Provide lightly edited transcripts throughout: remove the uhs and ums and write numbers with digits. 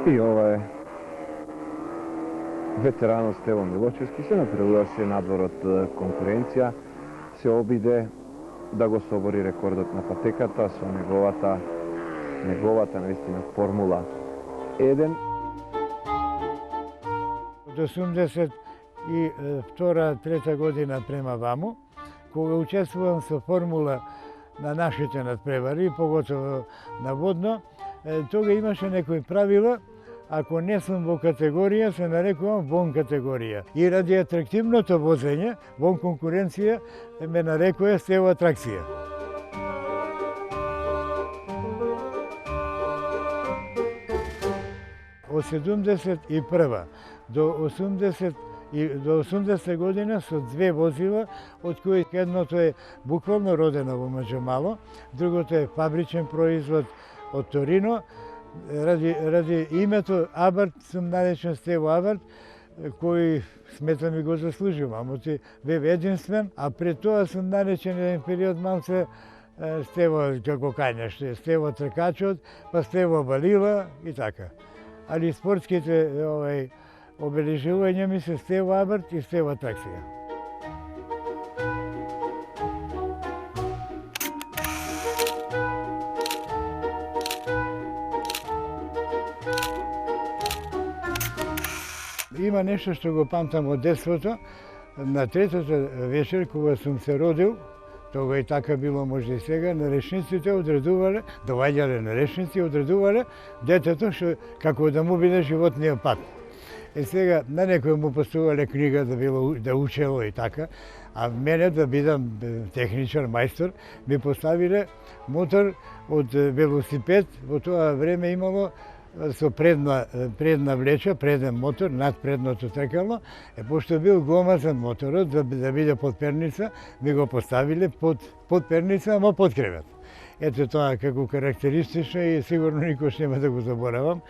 И ова е ветеранот Стево Милочевски се направуваше надвор од конкуренција, се обиде да го собори рекордот на патеката со неговата наистина Формула 1. Од 82-3 година према ваму, кога учествувам со Формула на нашите надпревари, поготово на водно, тога имаше некои правила. Ако не сум во категорија, се нарекувам вон категорија. И ради атрактивното возење, вон конкуренција, ме нарекува Стево Атракција. Од 71 до 80 година со две возила, од кои едното е буквално родено во Маџамало, другото е фабричен производ од Торино. Ради името Абарт сум наречен Стево Абарт, кој сметам и го заслужив, амоти бев единствен, а пред тоа сум наречен еден период малце Стево како кањаш, Стево Тркачот, па Стево Балила и така. Али спортските обележувања ми се Стево Абарт и Стево Атракција. Има нешто што го памтам од детството. На третата вечер, кога сум се родил, тога и така било може и сега, нарешниците одредувале, доаѓале нарешници, одредувале детето што како да му биде животниот пат. Сега на некој му поставувале книга да учело и така, а мене да бидам техничар, мајстор, ми поставиле мотор од велосипед. Во тоа време имало со предна влеча, преден мотор, над предното тркало. Пошто бил гомазен моторот, да биде под перница, ми го поставиле под перница, ама под кревет. Ето тоа како карактеристично и сигурно никош нема да го заборавам.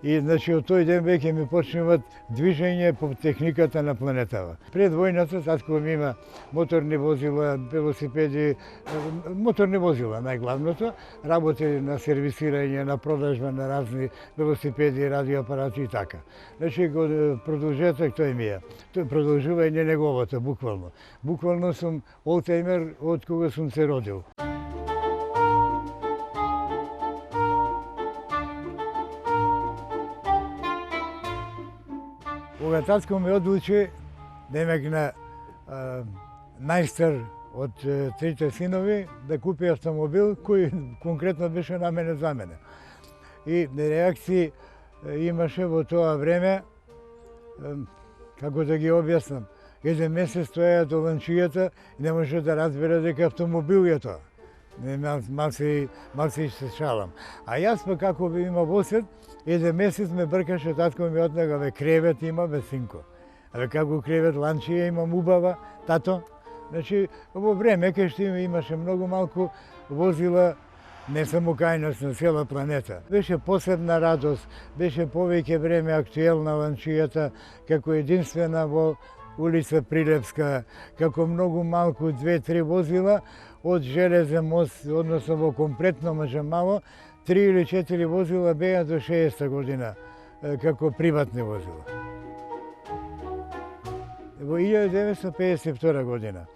И значи од тој ден веќе ми почнуваат движење по техниката на планетава. Пред војната татко ми има моторни возила, велосипеди, моторни возила најглавното, работи на сервисирање, на продажба на разни велосипеди, радиоапарати и така. Значи продолжеток тој ми е. Тој продолжување неговото буквално. Буквално сум олтајмер од кога сум се родил. Кога татко ме одлучи, демек на најстар од трите синови, да купи автомобил кој конкретно беше наменет за мене. И реакции имаше во тоа време, како да ги објаснам, еден месец стоја до ланчијата и не може да разбере дека автомобил е тоа. Малце се шалам. А јас па како би имал восет, еден месец ме бркаше, татко ми отнага, кревет има, синко. Како кревет, ланчија имам убава, тато. Значи, во време кај што имаше многу малку возила, не само кај нас на цела планета. Беше посебна радост, беше повеќе време актуелна ланчијата, како единствена во улица Прилепска, како многу малку 2-3 возила, од железен мост, односно во комплетно Маџамало, 3 или 4 возила беа до 60 година, како приватни возила. Во 1952 година,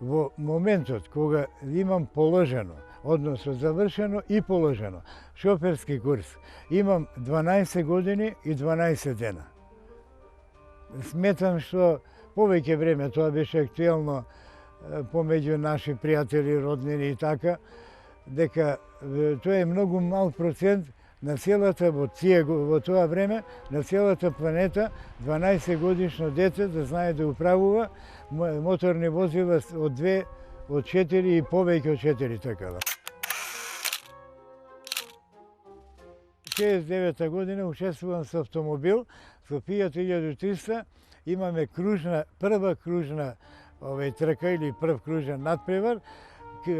во моментот кога имам положено, односно завршено и положено, шоферски курс, имам 12 години и 12 дена. Сметам што повеќе време тоа беше актуелно помеѓу наши пријатели, роднини и така, дека тоа е многу мал процент на целата во тоа време, на целата планета, 12 годишно дете да знае да управува моторни возила од 2, од 4 и повеќе од 4 такава. 69 година учествувам со автомобил, со Fiat 1300, имаме прва кружна трка или прв кружен надпревар,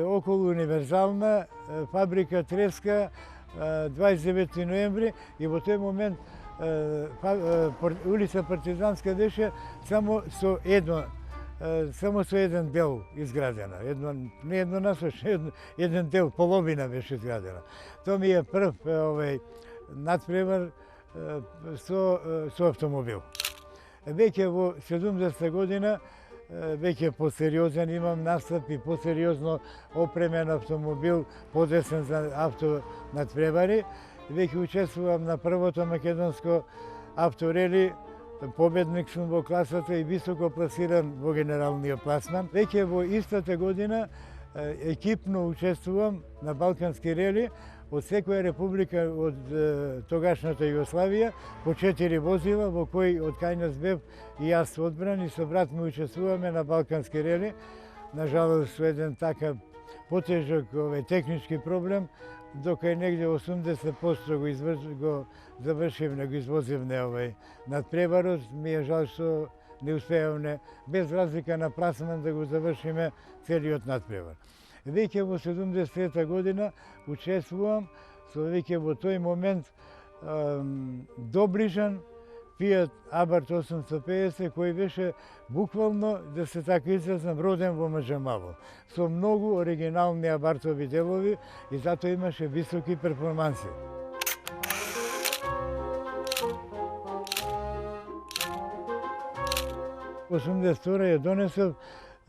околу универзална фабрика Треска, 29 ноември, и во тој момент улица Партизанска беше само со еден дел изградена. Не еднонасочно, еден дел, половина беше изградена. Тоа ми е прв надпревар со автомобил. Веќе во 70 година веќе посериозен имам настап и посериозно опремен автомобил, подесен за авто надпревари. Веќе учествувам на првото македонско авторели, победник сум во класата и високо пласиран во генералниот пласман. Веќе во истата година екипно учествувам на Балкански рели од секоја република од тогашната Југославија по 4 возила, во кои од кај нас бев и јас одбран и со брат ми учествуваме на Балкански рели. Нажалост, со еден такав потежок технички проблем, дока негде 80% го завршивме, го извозивме надпреварот, ми е жал што не успеавме без разлика на пласман да го завршиме целиот надпревар. Веќе во 70 година учествувам со веќе во тој момент доближан Fiat Abarth 850 кој беше буквално, да се така изразам, роден во Маџамало, со многу оригинални Абартови делови и затоа имаше високи перформанси. Во 82 ја донесов,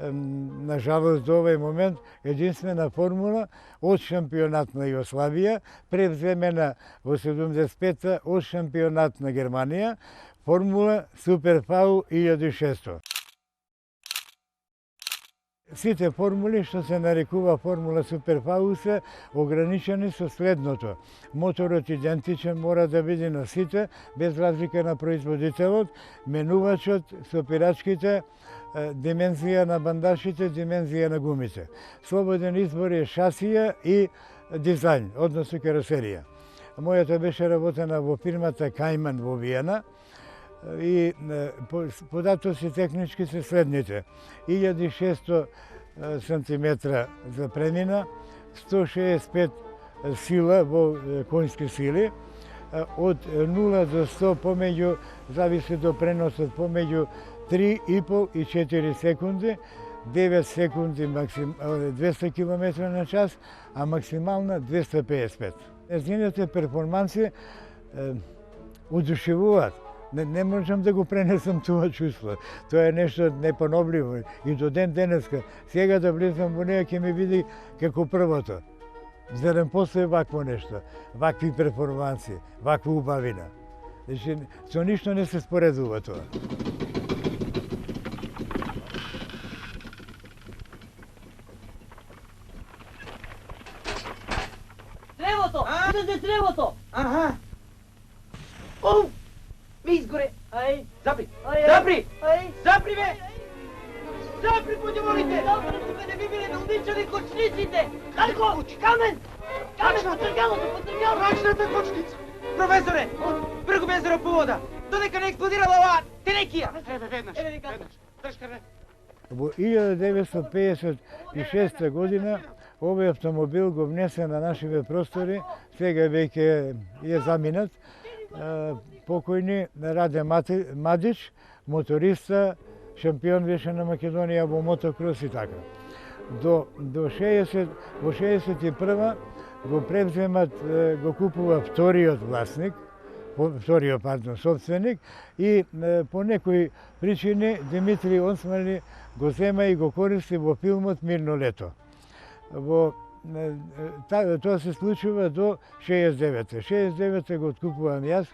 на жалост до овој момент, единствена формула од шампионат на Југославија, превземена во 75-та од шампионат на Германија, формула Суперфау 1600. Сите формули што се нарекува формула Суперфау се ограничени со следното. Моторот идентичен мора да биде на сите, без разлика на производителот, менувачот, сопирачките, димензија на бандашите, димензија на гумите. Слободен избор е шасија и дизајн, односно каросерија. Мојата беше работена во фирмата Кајман во Виена и податоци технички се следните. 1600 сантиметра за премина, 165 сила во конски сили, од 0 до 100 помеѓу, зависи до преносот, помеѓу 3,5 и 4 секунди, 9 секунди 200 км на час, а максимална 255. Незините перформанси удушевуваат. Не можам да го пренесам тоа чувство. Тоа е нешто непоновливо. И до ден денеска, сега да влезам во неја, ќе ми види како првото. Зарем после вакво нешто, вакви перформанси, ваква убавина. Значи, со ништо не се споредува тоа. Древото! Удаде древото! Аха! Оу! Ми изгоре! Ај! Запри! Ај! Запри! Ај! Запри, бе! Запри, подјаволите! Запри, тука не би биле наудичани кочниците! Дарко! Камен! Камен, потргалото, потргалото! Рачната кочница! Професоре! Бргу безеро по вода! Додека не експлодирала оваа тенекија! Еве, веднаш! Еве, вика. Веднаш! Држка, бе! Во 1956 година овој автомобил го внесе на нашиве простори, сега веќе е заминат. Покојни Раде Мадич, моториста, шампион беше на Македонија во мотокрос и така. Во 61 го превземат, го купува вториот собственик и по некои причини Димитри Османи го зема и го користи во филмот Мирно лето. Тоа се случува до 69-те. 69-те го откупувам јас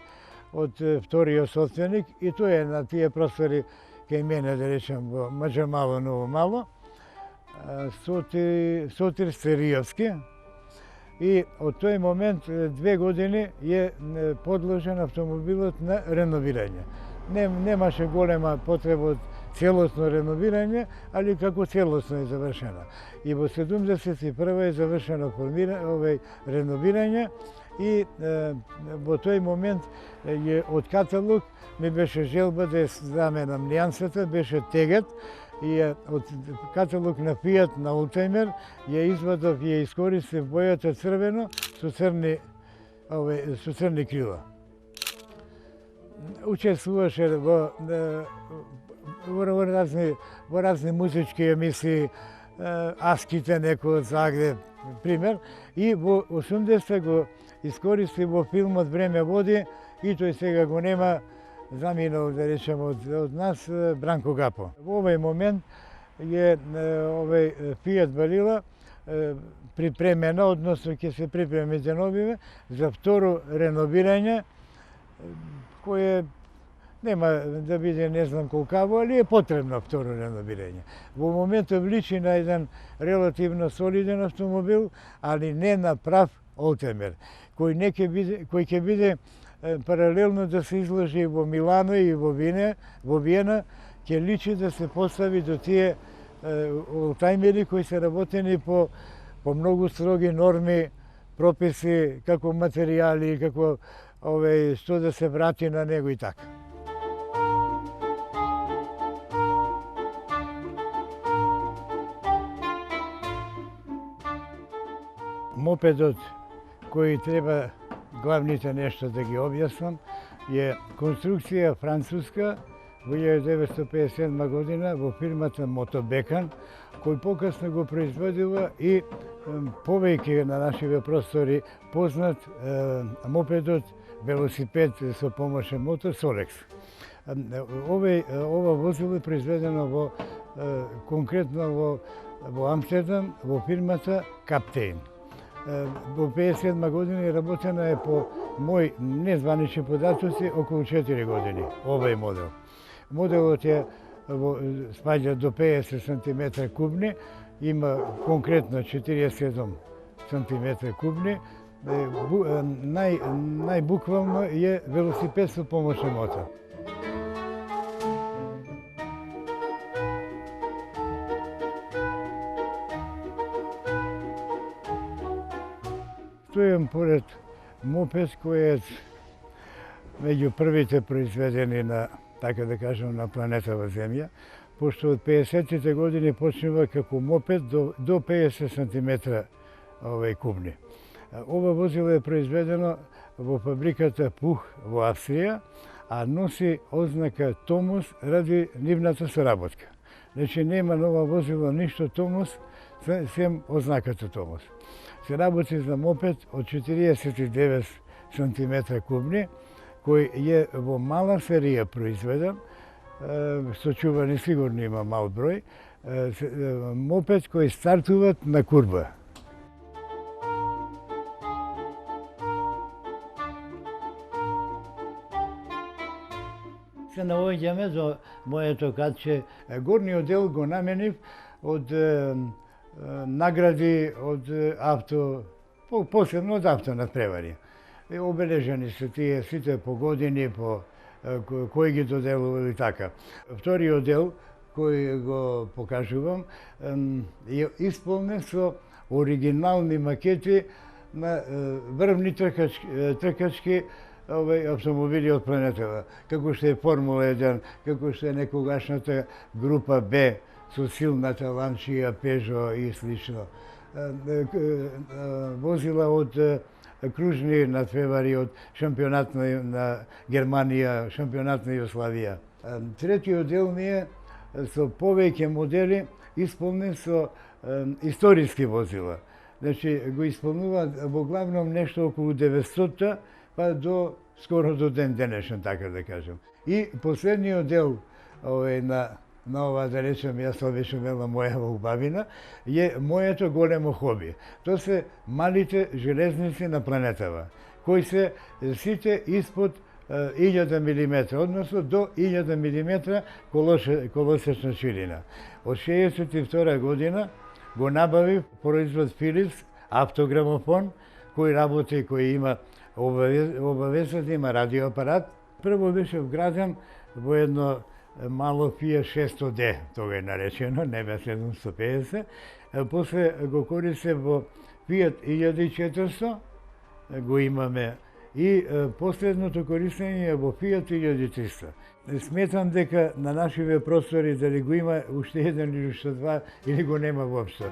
од вториот собственик и тоа е на тие простори кај мене, да речем, во Маџамало, Ново Мало, Сотир Стеријовски. И од тој момент 2 години е подложен автомобилот на реновирање. Немаше голема потреба од целосно реновирање, али како целосно е завршена. И во 71 е завршено реновирање и во тој момент од каталог ми беше желба да заменам нијансата, беше тегет и од каталог на Fiat на Oldtimer ја извадов и ја искористив бојата црвено со црни крила. Учествуваше во разни музички емисии, Аските некој од Загреб, пример, и во 80 го искористи во филмот Време води и тој сега го нема, заминал, да речем, од нас Бранко Гапо. Во овој момент е овој Фијат Балила припремена, односно ќе се припреми деновиве за второ реновирање, кое нема да биде не знам колкаво, али е потребно второ реновирање. Во моментов личи на еден релативно солиден автомобил, али не на прав олтемер, кој ќе биде паралелно да се изложи во Милано и во Виена, ќе личи да се постави до тие олтаймери кои се работени по многу строги норми, прописи, како материјали, како што да се врати на него и така. Мопедот кој треба главните нешта да ги објаснам е конструкција француска во 1957 година во фирмата Мотобекан, кој покасно го производува и повеќе на нашиве простори познат мопедот велосипед со помошен мотор Солекс. Ова возило е произведено конкретно во Амстердам во фирмата Каптейн. Во 1957 година работена е по мои незванични податоци околу 4 години овој модел. Моделот спаѓа до 50 см кубни, има конкретно 47 см кубни. Најбуквално е велосипед со помошен мотор. Стојам поред мопед кој е меѓу првите произведени на, така да кажем, на планетава Земја, пошто од 50-тите години почнува како мопед до 50 см кубни. Ова возило е произведено во фабриката Пух во Австрија, а носи ознака Томос ради нивната соработка. Значи нема нова возило ништо Томос, сем ознаката Томос. Се работи за мопед од 49 см кубни, кој е во мала серија произведен, сочувани сигурно има мал број, мопед кој стартуваат на курба. Се наоѓаме до моето катче. Горниот дел го наменив од награди од авто, посебно од автонадпревари. Обележени се тие сите по години, по кој ги доделували така. Вториот дел кој го покажувам е исполнен со оригинални макети на врвни тркачки автомобили од планетава, како што е Формула 1, како што е некогашната група Б со силната Ланчија, Пежо и слично. Возила од кружни надпревари, од шампионат на Германија, шампионат на Југославија. Третиот дел ми е со повеќе модели исполнен со историски возила. Значи го исполнуваат во главном нешто околу 900 па до скоро до ден денешен, така да кажем. И последниот дел на ова, да речем, јас обично велам моја убавина, е моето големо хоби. Тоа се малите железници на планетава, кои се сите испод 1000 мм, односно до 1000 мм колосечна ширина. Од 1962 година го набавив производ Philips автограмофон, кој работи, кој има обавезно да има радиоапарат. Прво беше вграден во едно мало Fiat 600D, тога е наречено, не бе 750. После го користе во Fiat 1400, го имаме, и последното користење е во Fiat 1300. Сметам дека на нашиве простори дали го има уште еден или уште два, или го нема воопшто.